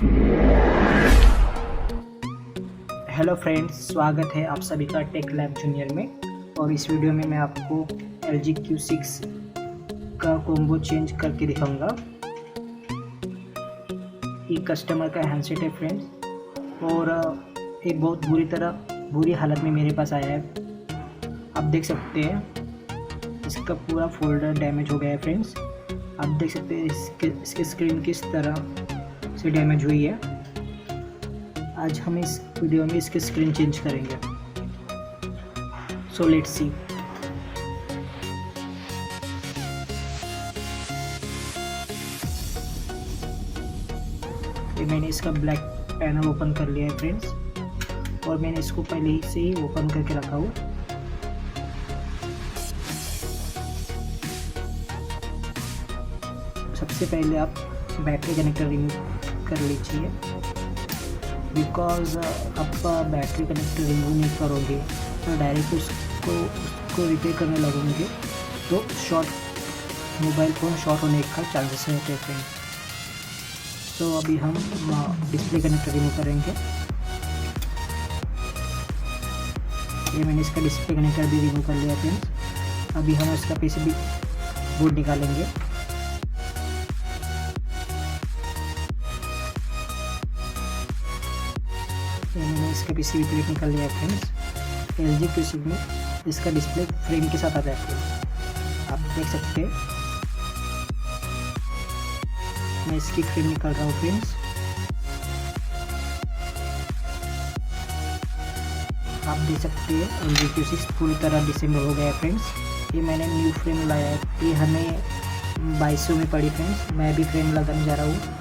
Hello friends, स्वागत है आप सभी का टेक लैब जूनियर में। और इस वीडियो में मैं आपको LG Q6 का कॉम्बो चेंज करके दिखाऊंगा। ये कस्टमर का हैंडसेट है फ्रेंड्स, और एक बहुत बुरी हालत में मेरे पास आया है। आप देख सकते हैं इसका पूरा फोल्डर डैमेज हो गया है फ्रेंड्स। आप देख सकते हैं इसकी स्क्रीन किस तरह से डैमेज हुई है। आज हम इस वीडियो में इसकी स्क्रीन चेंज करेंगे। So let's see. ये मैंने इसका ब्लैक पैनल ओपन कर लिया है फ्रेंड्स, और मैंने इसको पहले ही से ही ओपन करके रखा हुआ। सबसे पहले आप बैटरी कनेक्टर रिमूव कर लीजिए, बिकॉज आप बैटरी कनेक्टर रिमूव नहीं करोगे तो डायरेक्ट उसको रिपेयर करने लगोगे तो मोबाइल फ़ोन शॉर्ट होने का चांसेस रहते हैं फ्रेंड्स। तो अभी हम डिस्प्ले कनेक्टर रिमूव करेंगे। ये मैंने इसका डिस्प्ले कनेक्टर भी रिमूव कर लिया फ्रेंड्स। अभी हम इसका पीसीबी बोर्ड निकालेंगे। मैंने इसका पीसीबी प्लेट निकाल लिया फ्रेंड्स। LG Q6 में इसका डिस्प्ले फ्रेम के साथ आता है फ्रेंड्स। आप देख सकते हैं मैं इसकी फ्रेम निकाल रहा हूँ फ्रेंड्स। आप देख सकते हैं LG Q6 पूरी तरह डिसेंबल हो गया है फ्रेंड्स। ये मैंने न्यू फ्रेम लाया है, ये हमें 2200 में पड़ी फ्रेंड्स। मैं भी फ्रेम लगाने जा रहा हूँ।